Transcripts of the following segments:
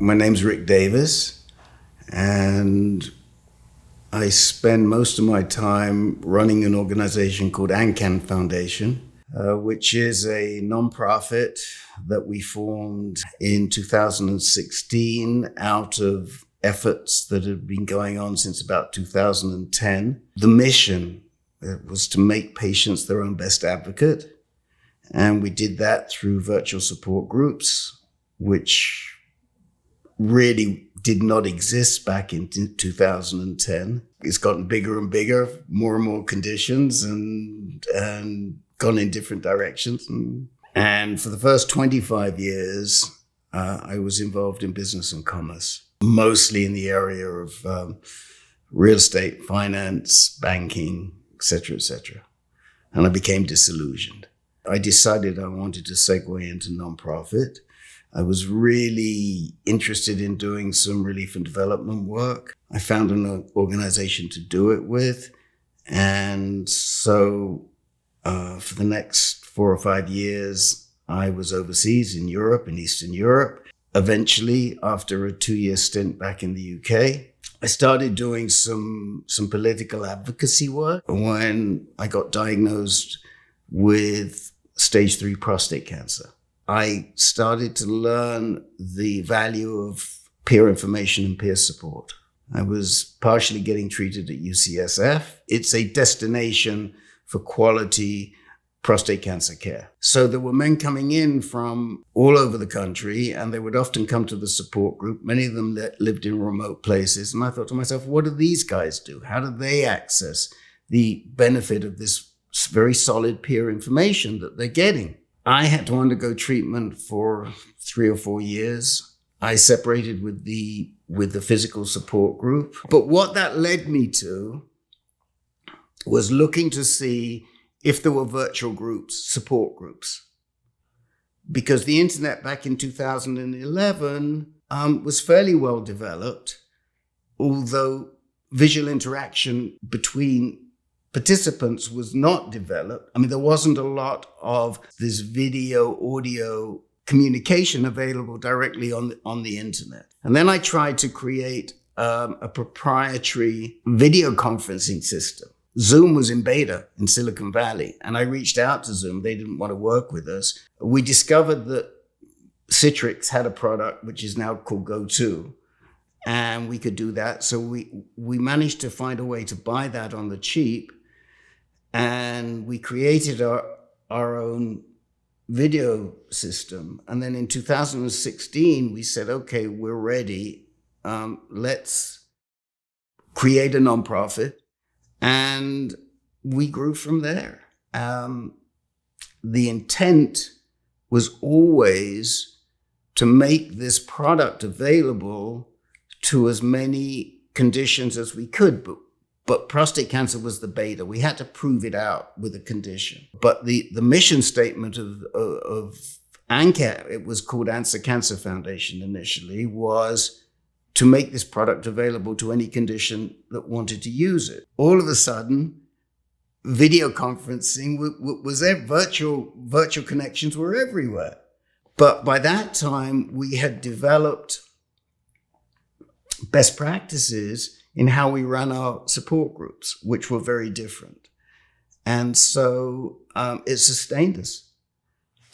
My name's Rick Davis, and I spend most of my time running an organization called Ancan Foundation, which is a nonprofit that we formed in 2016 out of efforts that have been going on since about 2010. The mission was to make patients their own best advocate, and we did that through virtual support groups, which really did not exist back in 2010. It's gotten bigger and bigger, more and more conditions, and gone in different directions. And for the first 25 years, I was involved in business and commerce, mostly in the area of real estate, finance, banking, et cetera, and I became disillusioned. I decided I wanted to segue into nonprofit. I was really interested in doing some relief and development work. I found an organization to do it with. And so for the next 4 or 5 years, I was overseas in Europe, in Eastern Europe. Eventually, after a 2-year stint back in the UK, I started doing some political advocacy work when I got diagnosed with stage 3 prostate cancer. I started to learn the value of peer information and peer support. I was partially getting treated at UCSF. It's a destination for quality prostate cancer care. So there were men coming in from all over the country, and they would often come to the support group. Many of them lived in remote places. And I thought to myself, what do these guys do? How do they access the benefit of this very solid peer information that they're getting? I had to undergo treatment for 3 or 4 years. I separated with the physical support group. But what that led me to was looking to see if there were virtual groups, support groups. Because the internet back in 2011 was fairly well developed, although visual interaction between participants was not developed. I mean, there wasn't a lot of this video, audio communication available directly on the internet. And then I tried to create a proprietary video conferencing system. Zoom was in beta in Silicon Valley, and I reached out to Zoom. They didn't want to work with us. We discovered that Citrix had a product which is now called Go2, and we could do that. So we managed to find a way to buy that on the cheap, and we created our own video system. And then in 2016, we said, okay, we're ready. Let's create a nonprofit. And we grew from there. The intent was always to make this product available to as many conditions as we could. But prostate cancer was the beta. We had to prove it out with a condition. But the mission statement of ANCA, it was called Answer Cancer Foundation initially, was to make this product available to any condition that wanted to use it. All of a sudden, video conferencing was there. Virtual connections were everywhere. But by that time, we had developed best practices in how we ran our support groups, which were very different. And so it sustained us.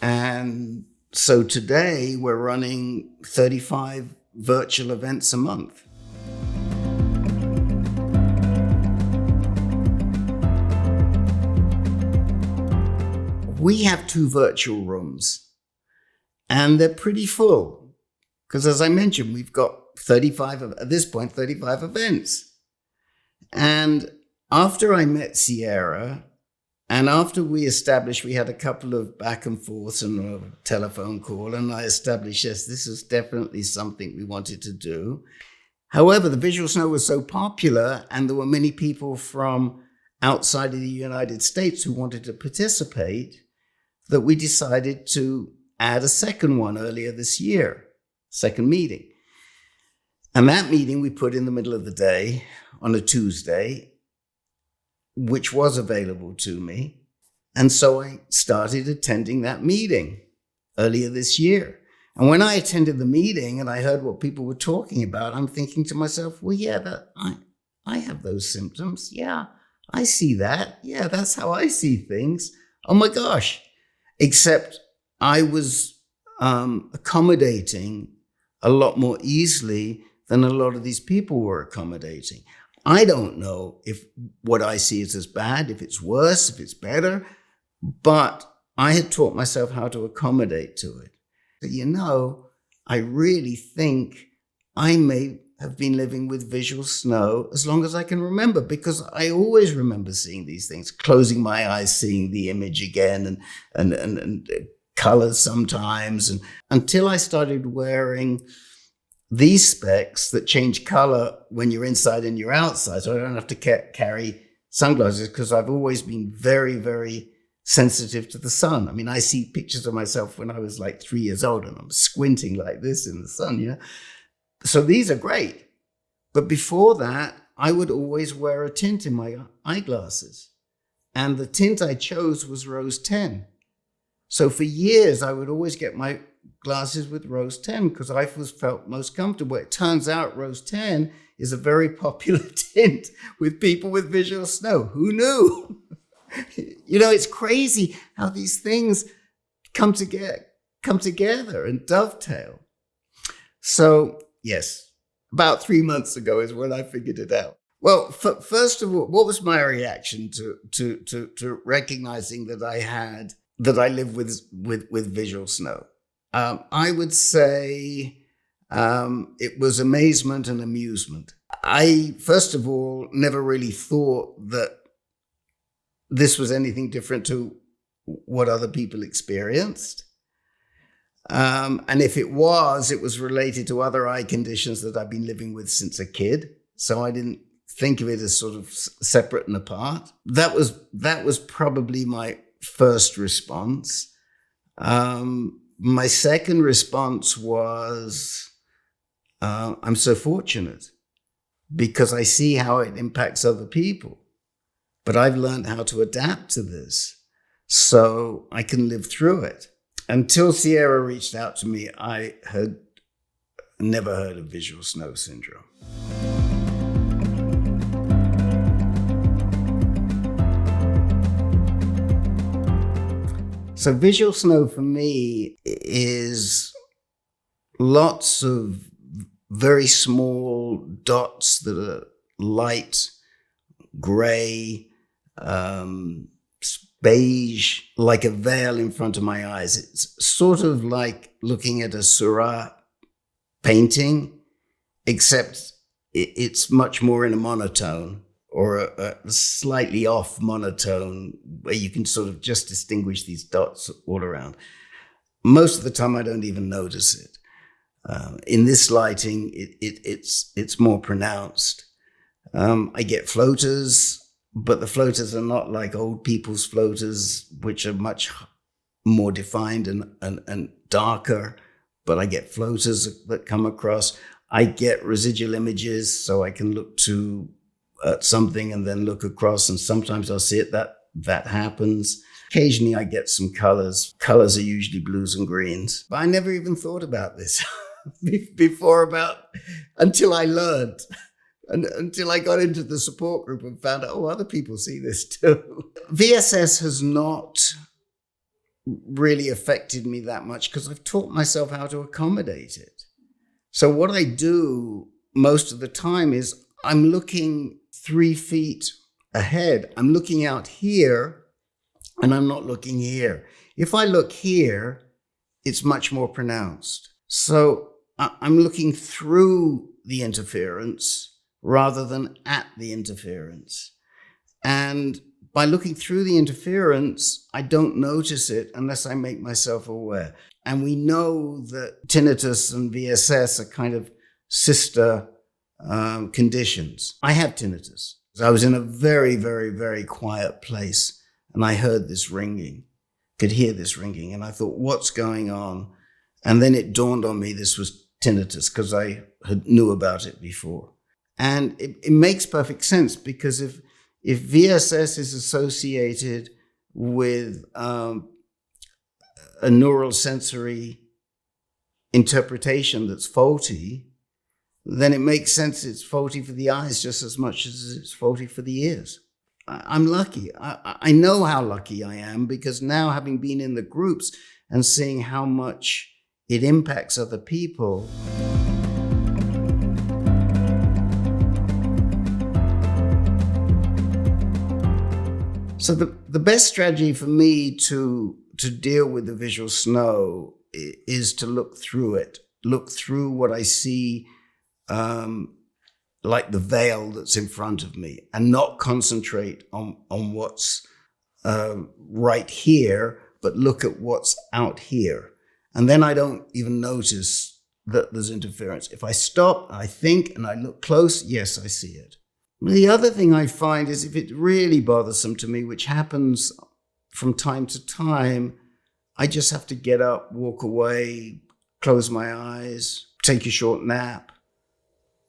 And so today we're running 35 virtual events a month. We have 2 virtual rooms, and they're pretty full. Because as I mentioned, we've got 35 events. And after I met Sierra, and after we established, we had a couple of back and forths and a telephone call, and I established, yes, this is definitely something we wanted to do. However, the Visual Snow was so popular, and there were many people from outside of the United States who wanted to participate, that we decided to add a second one earlier this year, second meeting. And that meeting we put in the middle of the day on a Tuesday, which was available to me. And so I started attending that meeting earlier this year. And when I attended the meeting and I heard what people were talking about, I'm thinking to myself, well, yeah, I have those symptoms. Yeah, I see that. Yeah, that's how I see things. Oh my gosh. Except I was accommodating a lot more easily than a lot of these people were accommodating. I don't know if what I see is as bad, if it's worse, if it's better, but I had taught myself how to accommodate to it. You know, I really think I may have been living with visual snow as long as I can remember, because I always remember seeing these things, closing my eyes, seeing the image again and colors sometimes. And until I started wearing these specs that change color when you're inside and you're outside, so I don't have to carry sunglasses, because I've always been very, very sensitive to the sun. I mean, I see pictures of myself when I was like 3 years old and I'm squinting like this in the sun, you know. So these are great. But before that, I would always wear a tint in my eyeglasses. And the tint I chose was Rose 10. So for years, I would always get my glasses with Rose 10 because I felt most comfortable. It turns out Rose 10 is a very popular tint with people with visual snow. Who knew? You know, it's crazy how these things come together and dovetail. So, yes, about 3 months ago is when I figured it out. Well, first of all, what was my reaction to recognizing that I live with visual snow? I would say it was amazement and amusement. I, first of all, never really thought that this was anything different to what other people experienced. And if it was related to other eye conditions that I've been living with since a kid. So I didn't think of it as sort of separate and apart. That was probably my first response. My second response was, I'm so fortunate because I see how it impacts other people. But I've learned how to adapt to this so I can live through it. Until Sierra reached out to me, I had never heard of visual snow syndrome. So visual snow for me is lots of very small dots that are light, gray, beige, like a veil in front of my eyes. It's sort of like looking at a Seurat painting, except it's much more in a monotone or a slightly off monotone where you can sort of just distinguish these dots all around. Most of the time, I don't even notice it. In this lighting, it's more pronounced. I get floaters, but the floaters are not like old people's floaters, which are much more defined and darker. But I get floaters that come across. I get residual images, so I can look at something and then look across, and sometimes I'll see it. That happens. Occasionally I get some colors. Colors are usually blues and greens. But I never even thought about this until I learned. And until I got into the support group and found out, other people see this too. VSS has not really affected me that much because I've taught myself how to accommodate it. So what I do most of the time is I'm looking 3 feet ahead. I'm looking out here and I'm not looking here. If I look here, it's much more pronounced. So I'm looking through the interference rather than at the interference. And by looking through the interference, I don't notice it unless I make myself aware. And we know that tinnitus and VSS are kind of sister conditions. I have tinnitus. I was in a very, very, very quiet place and I heard this ringing, could hear this ringing. And I thought, what's going on? And then it dawned on me this was tinnitus because I knew about it before. And it makes perfect sense because if VSS is associated with a neural sensory interpretation that's faulty, then it makes sense it's faulty for the eyes just as much as it's faulty for the ears. I'm lucky. I know how lucky I am, because now, having been in the groups and seeing how much it impacts other people. So the best strategy for me to deal with the visual snow is to look through it, look through what I see, like the veil that's in front of me, and not concentrate on what's right here, but look at what's out here. And then I don't even notice that there's interference. If I stop, I think, and I look close, yes, I see it. The other thing I find is, if it's really bothersome to me, which happens from time to time, I just have to get up, walk away, close my eyes, take a short nap,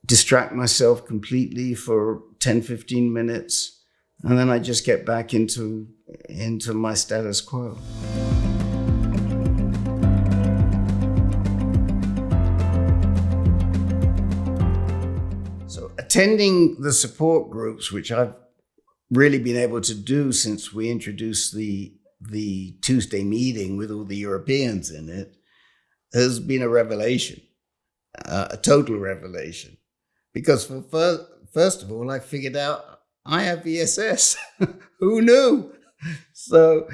distract myself completely for 10, 15 minutes, and then I just get back into my status quo. So attending the support groups, which I've really been able to do since we introduced the Tuesday meeting with all the Europeans in it, has been a revelation, a total revelation. Because first of all, I figured out I have VSS. Who knew? So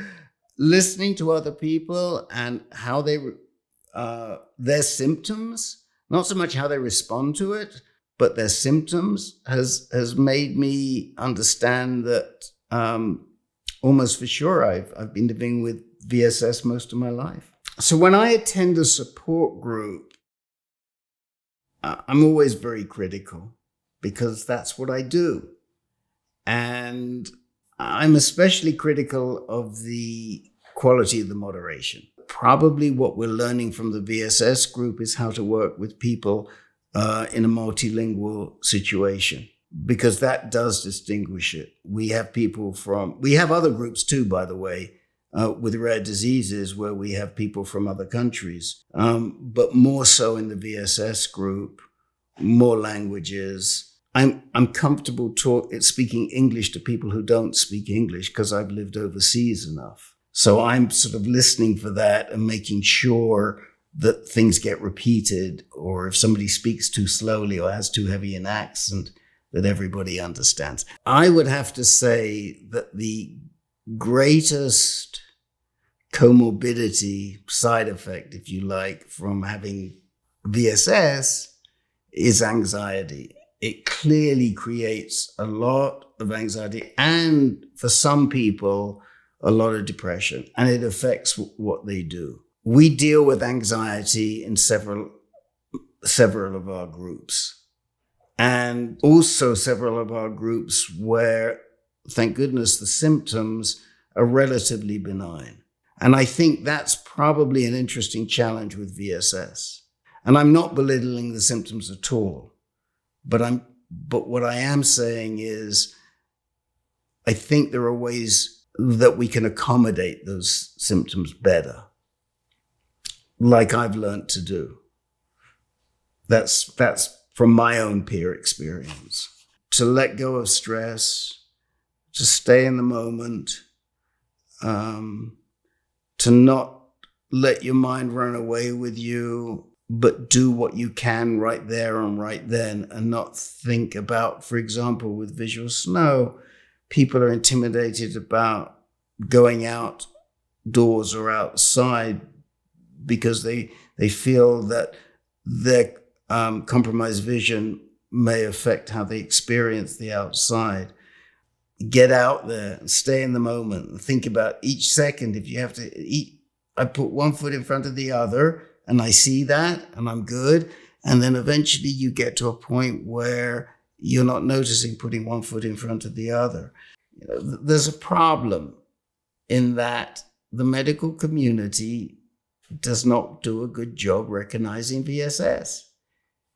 listening to other people and how their symptoms, not so much how they respond to it, but their symptoms has made me understand that almost for sure I've been living with VSS most of my life. So when I attend a support group, I'm always very critical, because that's what I do. And I'm especially critical of the quality of the moderation. Probably what we're learning from the VSS group is how to work with people in a multilingual situation, because that does distinguish it. We have other groups too, by the way, with rare diseases, where we have people from other countries, but more so in the VSS group, more languages. I'm comfortable speaking English to people who don't speak English, because I've lived overseas enough. So I'm sort of listening for that and making sure that things get repeated, or if somebody speaks too slowly or has too heavy an accent, that everybody understands. I would have to say that the greatest comorbidity, side effect, if you like, from having VSS is anxiety. It clearly creates a lot of anxiety, and for some people, a lot of depression, and it affects what they do. We deal with anxiety in several of our groups, and also several of our groups where, thank goodness, the symptoms are relatively benign. And I think that's probably an interesting challenge with VSS. And I'm not belittling the symptoms at all, but what I am saying is, I think there are ways that we can accommodate those symptoms better, like I've learned to do. That's from my own peer experience. To let go of stress, to stay in the moment, to not let your mind run away with you, but do what you can right there and right then, and not think about, for example, with visual snow, people are intimidated about going outdoors or outside because they feel that their compromised vision may affect how they experience the outside. Get out there and stay in the moment and think about each second. If you have to eat, I put one foot in front of the other and I see that and I'm good. And then eventually you get to a point where you're not noticing putting one foot in front of the other. You know, there's a problem in that the medical community does not do a good job recognizing VSS.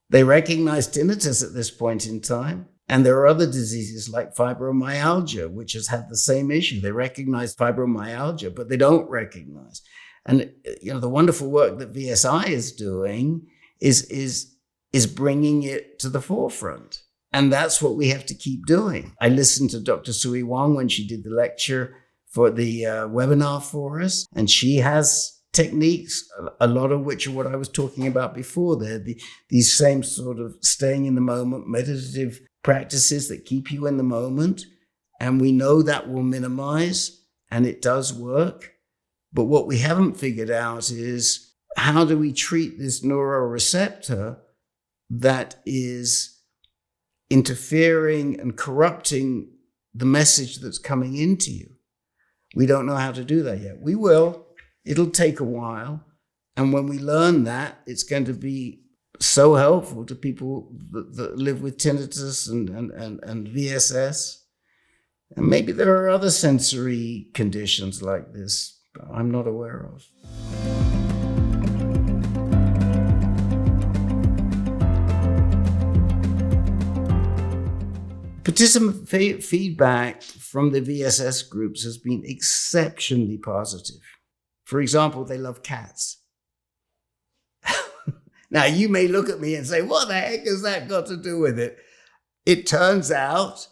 They recognize tinnitus at this point in time. And there are other diseases like fibromyalgia, which has had the same issue. They recognize fibromyalgia, but they don't recognize. And the wonderful work that VSI is doing is bringing it to the forefront. And that's what we have to keep doing. I listened to Dr. Sui Wong when she did the lecture for the webinar for us, and she has techniques, a lot of which are what I was talking about before there, these same sort of staying in the moment, meditative practices that keep you in the moment. And we know that will minimize, and it does work. But what we haven't figured out is, how do we treat this neuroreceptor that is interfering and corrupting the message that's coming into you? We don't know how to do that yet. We will. It'll take a while. And when we learn that, it's going to be so helpful to people that live with tinnitus and VSS. And maybe there are other sensory conditions like this I'm not aware of. Participant feedback from the VSS groups has been exceptionally positive. For example, they love cats. Now, you may look at me and say, what the heck has that got to do with it? It turns out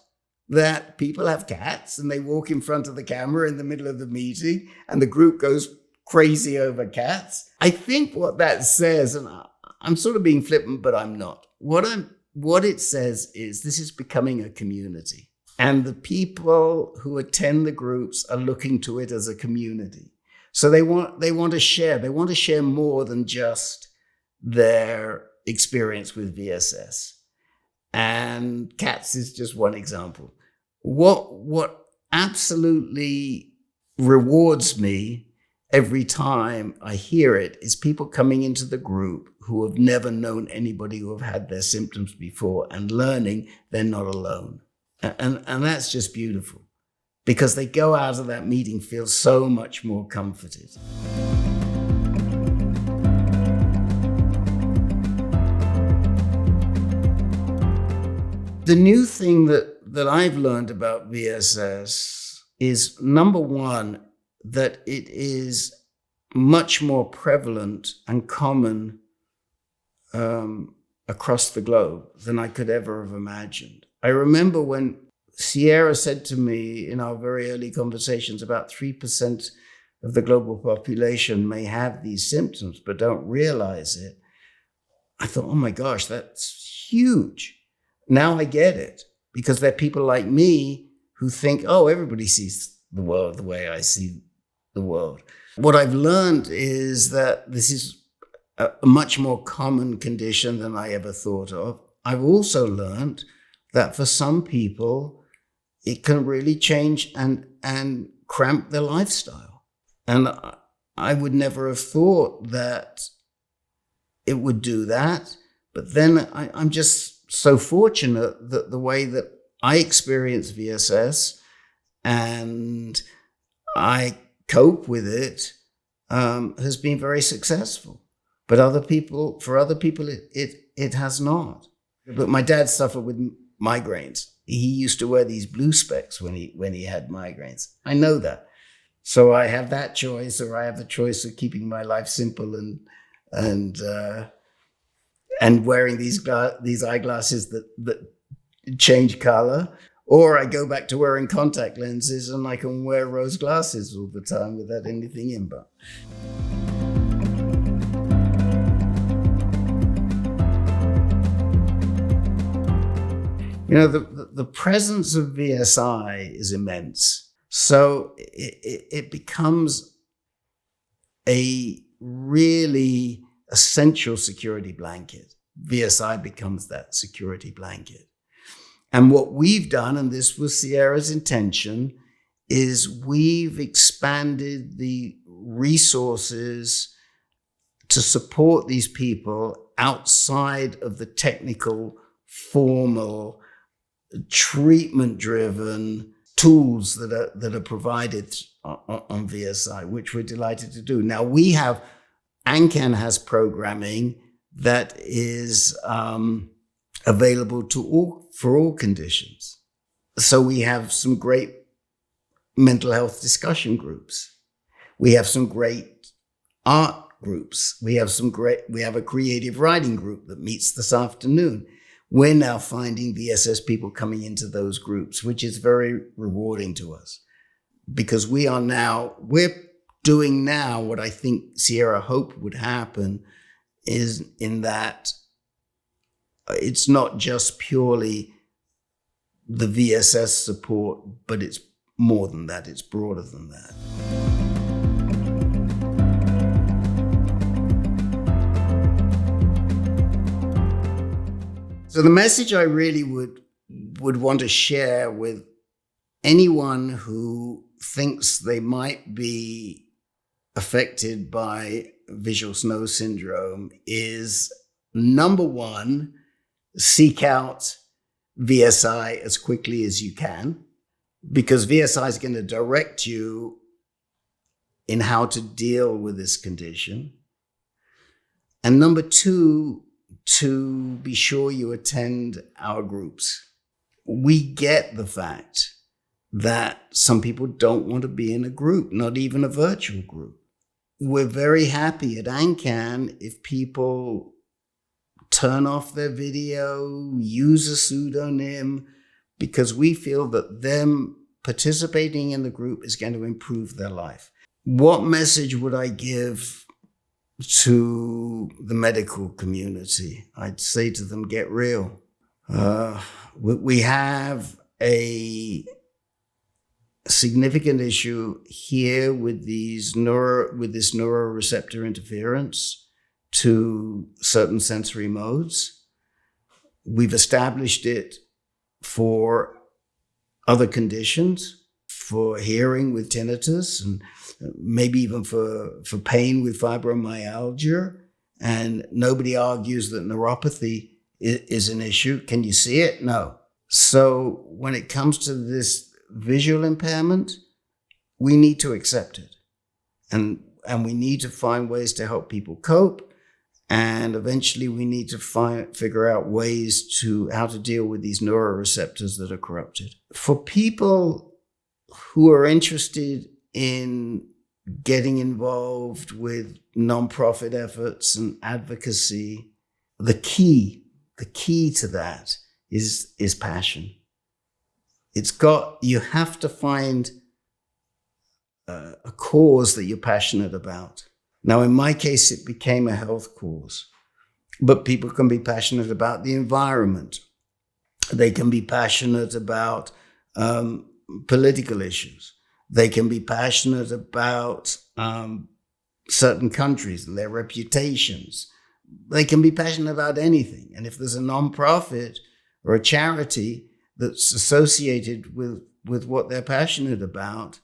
that people have cats and they walk in front of the camera in the middle of the meeting and the group goes crazy over cats. I think what that says, and I'm sort of being flippant, but I'm not. What it says is this is becoming a community, and the people who attend the groups are looking to it as a community. So they want to share. They want to share more than just their experience with VSS. And cats is just one example. What absolutely rewards me every time I hear it is people coming into the group who have never known anybody who have had their symptoms before and learning they're not alone. And that's just beautiful, because they go out of that meeting feel so much more comforted. The new thing that I've learned about VSS is, number one, that it is much more prevalent and common across the globe than I could ever have imagined. I remember when Sierra said to me in our very early conversations, about 3% of the global population may have these symptoms but don't realize it. I thought, oh my gosh, that's huge. Now I get it, because there are people like me who think, oh, everybody sees the world the way I see the world. What I've learned is that this is a much more common condition than I ever thought of. I've also learned that for some people, it can really change and cramp their lifestyle. And I would never have thought that it would do that. But then I'm just so fortunate that the way that I experience VSS and I cope with it has been very successful. But for other people, it has not. But my dad suffered with migraines. He used to wear these blue specs when he had migraines. I know that. So I have that choice, or I have the choice of keeping my life simple and wearing these eyeglasses that change color, or I go back to wearing contact lenses and I can wear rose glasses all the time without anything in. But the presence of VSI is immense. So it becomes a really essential security blanket. VSI becomes that security blanket. And what we've done, and this was Sierra's intention, is we've expanded the resources to support these people outside of the technical, formal, treatment-driven tools that are provided on VSI, which we're delighted to do. Now Ancan has programming that is available for all conditions. So we have some great mental health discussion groups. We have some great art groups. We have a creative writing group that meets this afternoon. We're now finding VSS people coming into those groups, which is very rewarding to us, because we're doing now what I think Sierra hoped would happen, is in that it's not just purely the VSS support, but it's more than that. It's broader than that. So the message I really would want to share with anyone who thinks they might be affected by visual snow syndrome is, number one, seek out VSI as quickly as you can, because VSI is going to direct you in how to deal with this condition. And number two, to be sure you attend our groups. We get the fact that some people don't want to be in a group, not even a virtual group. We're very happy at Ancan if people turn off their video, use a pseudonym, because we feel that them participating in the group is going to improve their life. What message would I give to the medical community? I'd say to them, get real. We have a significant issue here with this neuroreceptor interference to certain sensory modes. We've established it for other conditions, for hearing with tinnitus, and maybe even for pain with fibromyalgia. And nobody argues that neuropathy is an issue. Can you see it? No. So when it comes to this visual impairment, we need to accept it. And we need to find ways to help people cope. And eventually we need to figure out ways how to deal with these neuroreceptors that are corrupted. For people who are interested in getting involved with nonprofit efforts and advocacy, the key to that is passion. You have to find a cause that you're passionate about. Now, in my case, it became a health cause, but people can be passionate about the environment. They can be passionate about political issues. They can be passionate about certain countries and their reputations. They can be passionate about anything. And if there's a nonprofit or a charity that's associated with what they're passionate about,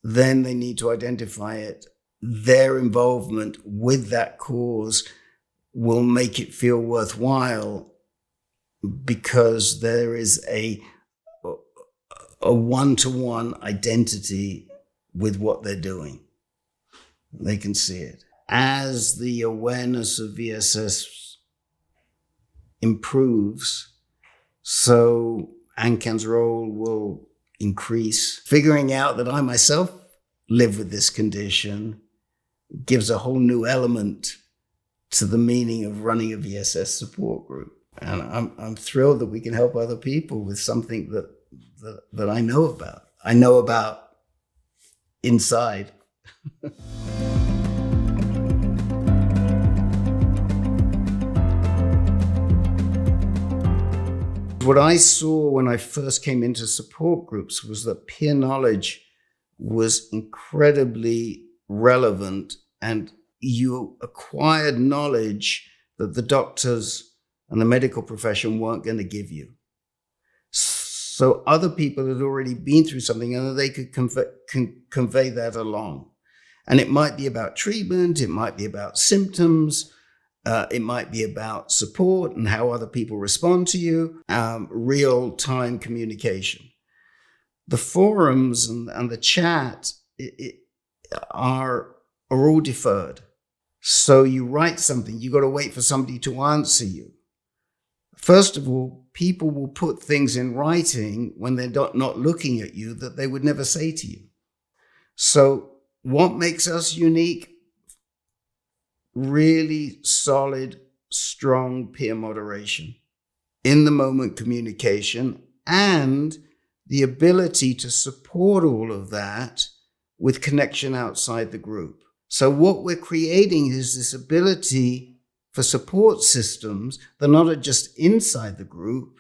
then they need to identify it. Their involvement with that cause will make it feel worthwhile, because there is a one-to-one identity with what they're doing. They can see it. As the awareness of VSS improves, so Ancan's role will increase. Figuring out that I myself live with this condition gives a whole new element to the meaning of running a VSS support group. And I'm thrilled that we can help other people with something that I know about. I know about inside. What I saw when I first came into support groups was that peer knowledge was incredibly relevant, and you acquired knowledge that the doctors and the medical profession weren't going to give you. So other people had already been through something, and they could convey that along. And it might be about treatment, it might be about symptoms, it might be about support and how other people respond to you, real-time communication. The forums and the chat are all deferred. So you write something, you got to wait for somebody to answer you. First of all, people will put things in writing when they're not looking at you that they would never say to you. So what makes us unique? really solid, strong peer moderation, in the moment communication, and the ability to support all of that with connection outside the group. So what we're creating is this ability for support systems that are not just inside the group,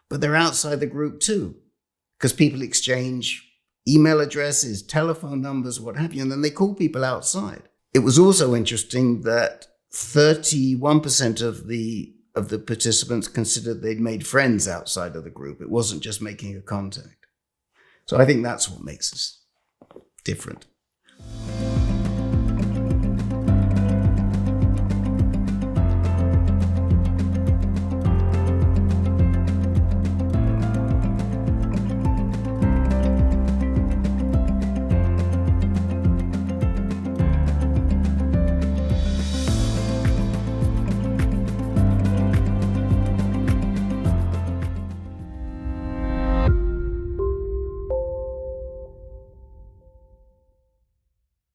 but they're outside the group too. Because people exchange email addresses, telephone numbers, what have you, and then they call people outside. It was also interesting that 31% of the participants considered they'd made friends outside of the group. It wasn't just making a contact. So I think that's what makes us different.